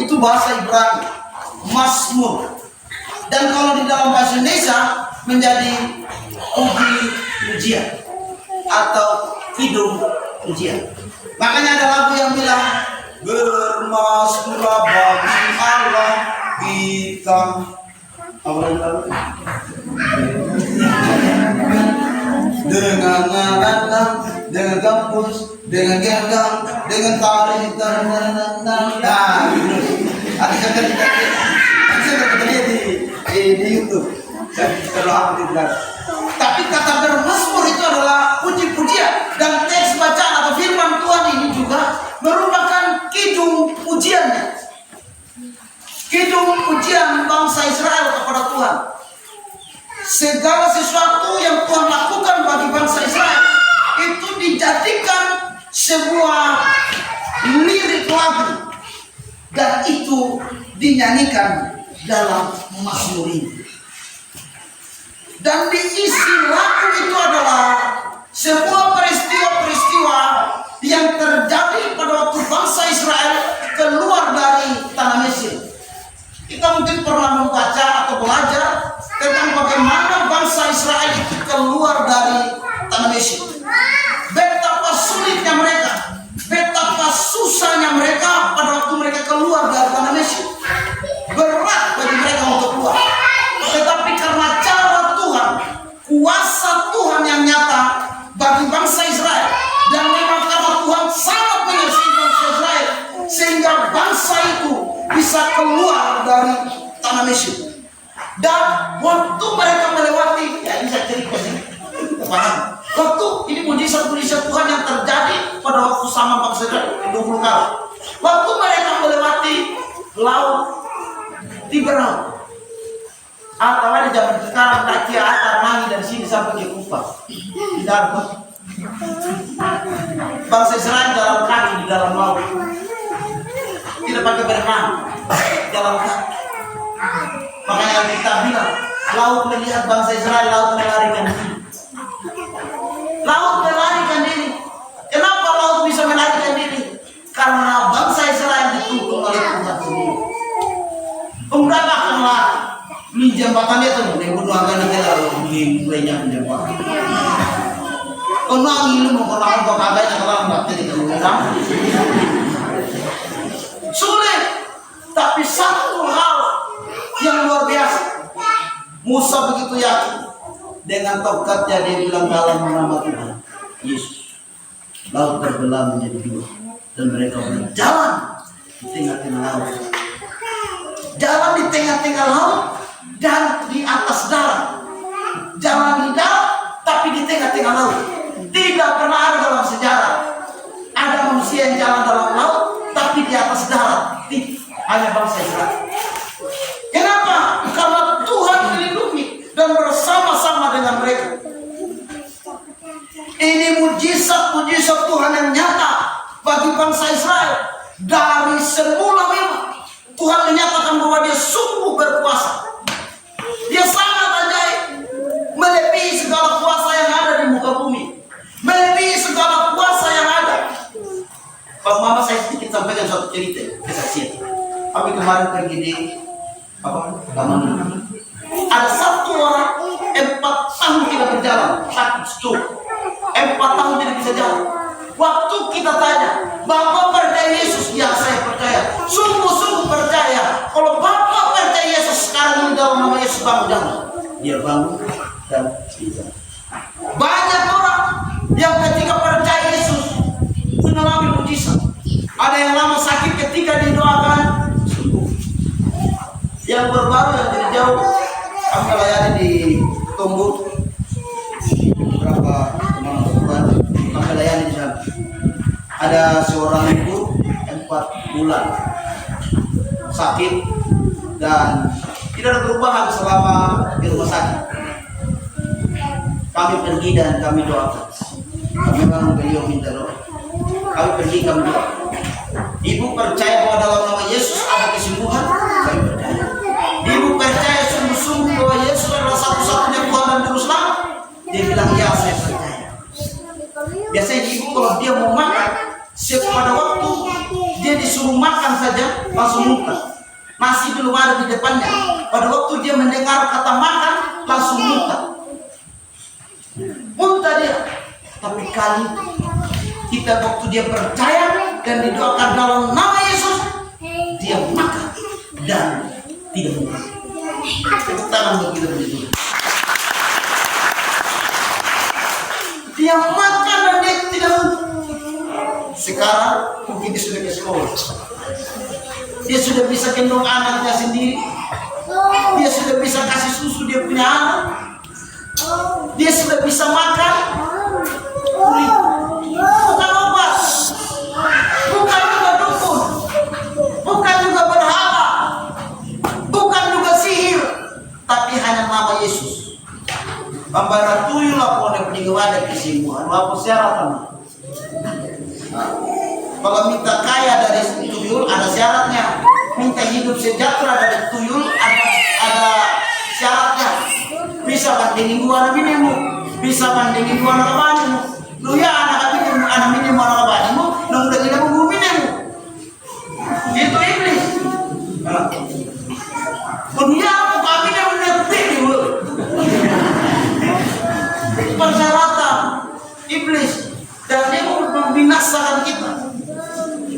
Itu bahasa Ibrani, Mazmur. Dan kalau di dalam bahasa Indonesia menjadi puji-pujian atau kidung pujian. Makanya ada lagu yang bilang bermasmurlah bagi Allah kita. Dengan nada, dengan gambus, dengan gendang, dengan tari, nah, ada kita lihat di YouTube. Kalau aku tidak. Tapi kata bermasmur itu adalah puji-pujian, dan teks bacaan atau firman Tuhan ini juga merupakan kidung pujiannya. Kidung pujian bangsa Israel kepada Tuhan. Segala sesuatu yang Tuhan lakukan bagi bangsa Israel itu dijadikan sebuah lirik lagu, dan itu dinyanyikan dalam Mazmur ini. Dan diisi lagu itu adalah sebuah peristiwa-peristiwa yang terjadi pada waktu bangsa Israel keluar dari tanah Mesir. Kita mungkin pernah membaca atau belajar tentang bagaimana bangsa Israel itu keluar dari tanah Mesir. Betapa sulitnya mereka, betapa susahnya mereka pada waktu mereka keluar dari tanah Mesir. Berat bagi mereka untuk keluar. Tetapi karena cara Tuhan, kuasa Tuhan yang nyata bagi bangsa Israel, dan memang karena Tuhan sangat mengasihi bangsa Israel, sehingga bangsa itu bisa keluar dari tanah Mesir. Dan waktu mereka melewati, ya ini saya cerita sih, paham? Waktu ini mujizat-mujizat Tuhan yang terjadi pada waktu sama bangsa Israel 20 kali. Waktu mereka melewati laut Tiberau, atau di zaman sekarang kaki atar mangi dari sini sampai ke Kupa, di dalam bangsa Israel jalan kaki di dalam laut, tidak pakai berenang, jalan kaki. Makanya kita bilang laut melihat bangsa Israel, laut melarikan diri. Laut melarikan diri. Kenapa laut bisa melarikan diri? Karena bangsa Israel dituntun oleh Tuhan sendiri. Pemuda akan lari. Di jembatan itu, dia bunuh akan lalu di banyak jembatan. Kau nangis lu mau kenal kau kagaknya kalau nggak jadi keluar. Sulit, tapi satu hal yang luar biasa. Musa begitu yakin dengan tongkatnya, dia bilang dalam nama Tuhan Yesus, laut terbelah menjadi dua, dan mereka berjalan di tengah-tengah laut. Jalan di tengah-tengah laut dan di atas darat. Jalan di darat tapi di tengah-tengah laut. Tidak pernah ada dalam sejarah ada manusia yang jalan dalam laut tapi di atas darat. Hanya bangsa Israel. Kenapa? Karena Tuhan melindungi dan bersama-sama dengan mereka. Ini mujizat-mujizat Tuhan yang nyata bagi bangsa Israel. Dari semula memang Tuhan menyatakan bahwa dia sungguh berkuasa. Dia sangat ajaib, melebihi segala kuasa yang ada di muka bumi, melebihi segala kuasa yang ada. Pak Mama, saya sedikit sampaikan suatu cerita kesaksian. Kami kemarin pergi di Taman. Ada satu orang 4 tahun tidak berjalan, sakit stroke. 4 tahun tidak bisa jalan. Waktu kita tanya, Bapak percaya Yesus? Ya, saya percaya. Sungguh-sungguh percaya. Kalau Bapak percaya Yesus sekarang ini dalam nama Yesus, bangun jangan. Dia bangun dan bisa. Banyak orang yang ketika percaya Yesus mengalami mujizat. Ada yang lama sakit ketika didoakan sembuh. Yang baru-baru yang dari jauh kami melayani di Tombuk. Beberapa teman-teman kami melayani di sana. Ada seorang ibu 4 bulan sakit dan tidak ada perubahan selama di rumah sakit. Kami pergi dan kami doakan. Memang beliau minta doa. Kami pergi, kami doa. Ibu percaya bahwa dalam nama Yesus ada kesembuhan? Kami percaya. Ibu percaya sungguh-sungguh bahwa Yesus adalah satu-satunya Tuhan dan Juru Selamat? Dia bilang, ya, saya percaya. Biasanya ibu kalau dia mau makan, pada waktu dia disuruh makan saja langsung muntah. Nasi belum ada di depannya. Pada waktu dia mendengar kata makan, langsung muntah. Muntah dia. Tapi kali kita waktu dia percaya dan didoakan dalam nama Yesus, dia makan dan tidak muntah. Tepuk tangan bagi kita begitu. Dia makan dan dia tidak muntah. Sekarang mungkin dia sudah ke sekolah. Dia sudah bisa gendong anaknya sendiri. Dia sudah bisa kasih susu dia punya anak. Dia sudah bisa makan. Bukan obat, bukan juga dukun, bukan juga berhala, bukan juga sihir, tapi hanya nama Yesus. Pembara tuyul lah pun ada peninggalan kesembuhan. Apa syaratnya? Kalau minta kaya dari tuyul ada syaratnya. Minta hidup sejahtera dari tuyul ada syaratnya. Bisa bandingin dua anak minimu, bisa bandingin dua anak abanimu. Lu ya anak minimu anak abanimu, nung udah tidak mau minimu. Itu iblis. Dunia aku kami yang mengerti dulu. Persyaratan iblis dan dia mau membinasakan kita.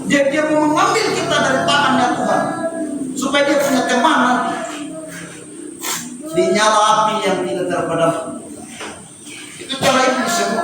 Dia mau mengambil kita dari tangannya Tuhan supaya dia punya temanan di nyala api yang tidak terpadam. Itu cara iblis semua.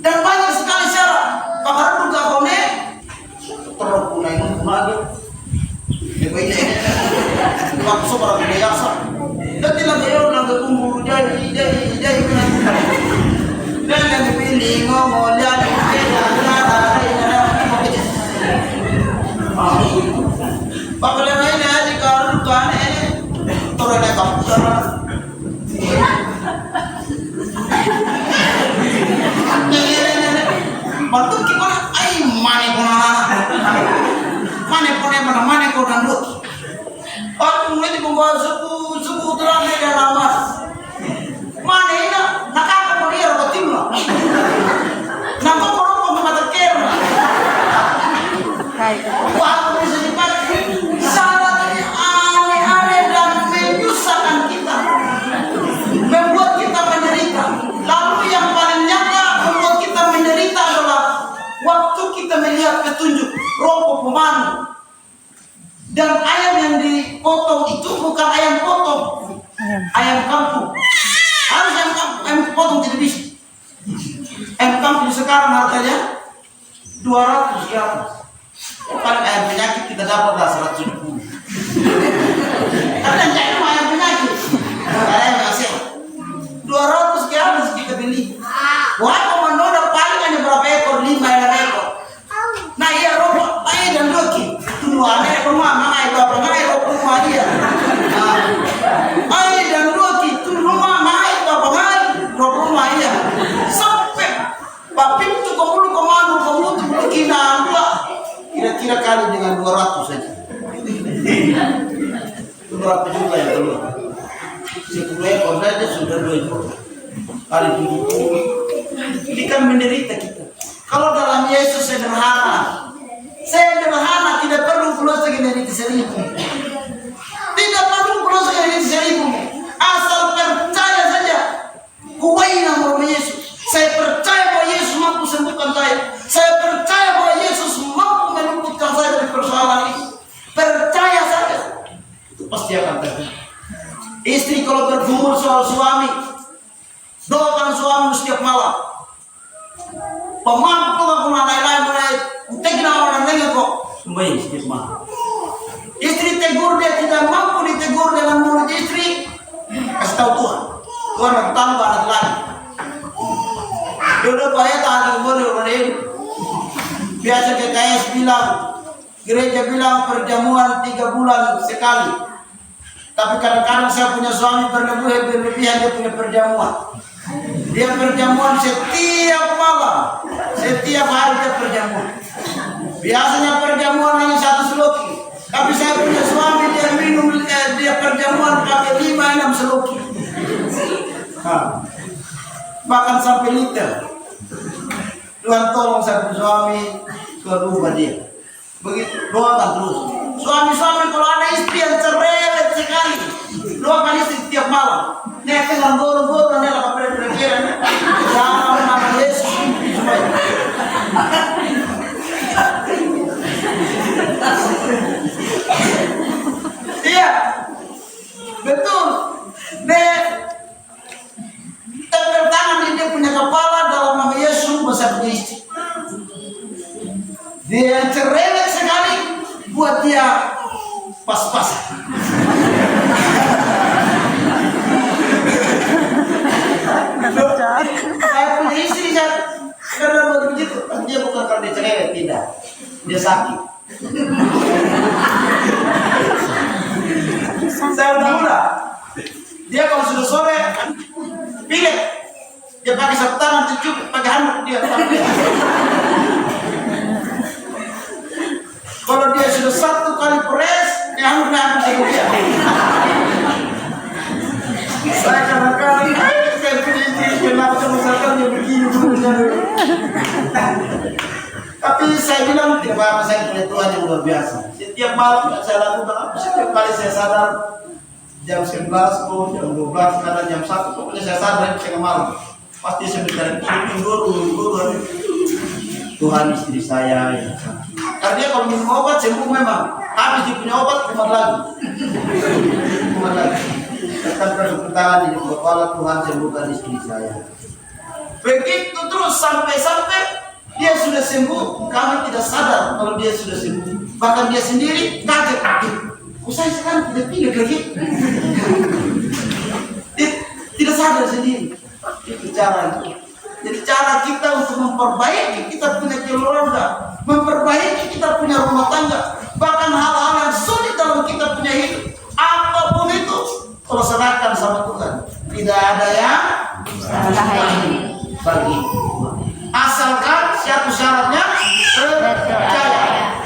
Dan banyak sekali syarat. Pakar juga kone terlalu punai lagi. Ini langsung orang biasa. Dan tidak ada orang berkumpul jadi dan yang dipilih ngomong jadi Pagalian ini di karutan ini turun naik kapal. Bantu kita ay mane kona lu. Aku mulai dibawa suku terang di dalam mana ini nakaka dia orang timur. Nampak orang mata kerana. Waktu bisa dipakai syaratnya aneh-aneh dan menyusahkan kita, membuat kita menderita. Lalu yang paling nyata membuat kita menderita adalah waktu kita melihat petunjuk roh pemandu dan ayam yang dipotong itu bukan ayam potong, ayam kampung. Harus ayam potong tidak bisa. Ayam kampung sekarang harganya 200 ya. Paling ayam penyakit kita dapat 170. Karena jangan ayam penyakit, ayam ngasih 200 ke atas kita beli. Wah, komando paling hanya berapa ekor? 5 ekor. Nah iya robot, ayam dan doki. Itu dua anak rumah, mana itu apa? Mana itu rumah dia? Ayam dan doki itu rumah, mana itu apa? Mana itu rumah dia? Sampai papim itu komando kina dua. Kira-kira kali dengan 200 saja. Itu berapa juta ya keluar? 10 ekor saja sudah 2 juta. Kali 70. Ini kan menderita kita. Kalau dalam Yesus sederhana, tidak perlu pulau segini seribu. Tidak perlu pulau segini seribu. Asal percaya saja. Kuwai nama Yesus. Saya percaya bahwa Yesus mampu sembuhkan saya. Saya percaya bahwa Yesus mampu meluputkan saya dari persoalan ini. Percaya saja, itu pasti akan terjadi. Istri kalau bergumul soal suami, doakan suami setiap malam. Pemampu aku lain mulai utek orang lain kok baik setiap malam. Istri tegur dia tidak mampu ditegur dengan mulut istri, kasih tahu Tuhan. Tuhan bertambah anak lagi. Dulu saya tak boleh orang. Biasa KKS bilang, gereja bilang perjamuan 3 bulan sekali. Tapi kadang-kadang saya punya suami berlebihan dia punya perjamuan. Dia perjamuan setiap malam, setiap hari dia perjamuan. Biasanya perjamuan hanya 1 seloki. Tapi saya punya suami dia minum dia perjamuan pakai 5-6 seloki. Makan sampai liter. Tuhan tolong saya punya suami, Tuhan ubah dia. Begitu, doakan terus. Suami-suami kalau ada istri yang cerewet sekali, doakan istri tiap malam. Nek dengan goro-goro nih lah pikiran. Dalam nama Yesus. Iya, betul. Nek tempel tangan di dia punya kepala dalam nama Yesus masa punya istri. Dia cerewet sekali buat dia pas-pasan. Saya punya istri karena begitu, dia bukan karena dia cerewet, tidak, dia sakit. Saya udah, dia kalau sudah sore pilih, dia pakai sapu tangan cucuk, pakai handuk dia. Kalau dia sudah satu kali press, dia handuk dia. Saya kadang-kadang saya punya istri kenapa misalkan dia begini. Tapi saya bilang tidak apa-apa, saya punya Tuhan yang luar biasa. Setiap malam saya lakukan, setiap kali saya sadar jam 11, jam 12, kadang jam 1, pokoknya saya sadar tengah malam. Pasti saya bicara guru Tuhan istri saya ya. Karena dia kalau minum obat sembuh memang, habis dia punya obat kumat lagi. Tetap bertangan di kepala, Tuhan sembuhkan istri saya. Begitu terus sampai dia sudah sembuh, kami tidak sadar kalau dia sudah sembuh. Bahkan dia sendiri kaget. Saya sekarang tidak pindah lagi. Tidak sadar sendiri. Itu cara. Jadi cara kita untuk memperbaiki kita punya keluarga, memperbaiki kita punya rumah tangga, bahkan hal-hal yang sulit dalam kita punya hidup, apapun itu, kalau serahkan sama Tuhan, tidak ada yang bagi. Asalkan satu syaratnya percaya,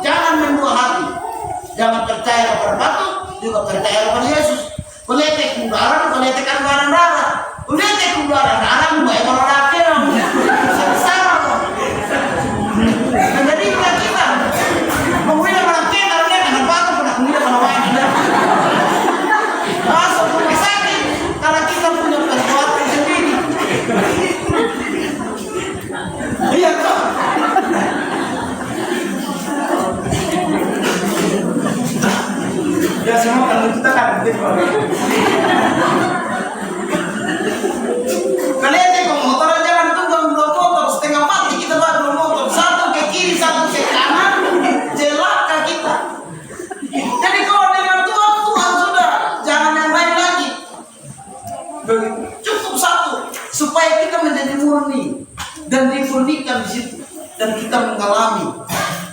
jangan mendua hati, jangan percaya kepada batu, juga percaya kepada Yesus. Kuletek kudaran, kuletek anggaran darah, kuletek kudaran darah, mulai merorake, sama. Menjadi kita, menguliah merake karena karena batu pernah menguliah karena wajib. Masuk rumah sakit karena kita punya perbuatan sendiri. Iya toh. Ya semua kalau kita kan begitu. Kalian tengok motor jangan tunggang dua motor setengah mati kita bawa dua motor, satu ke kiri satu ke kanan, celaka kita. Jadi kalau dengan Tuhan sudah jangan yang lain lagi. Cukup satu supaya kita menjadi murni dan dipurnikan di situ dan kita mengalami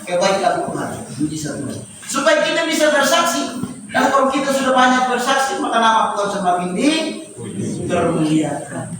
kebaikan Tuhan, mujizat Tuhan. Supaya kita bisa bersaksi. Dan kalau kita sudah banyak bersaksi, maka nama Tuhan semakin dipermuliakan.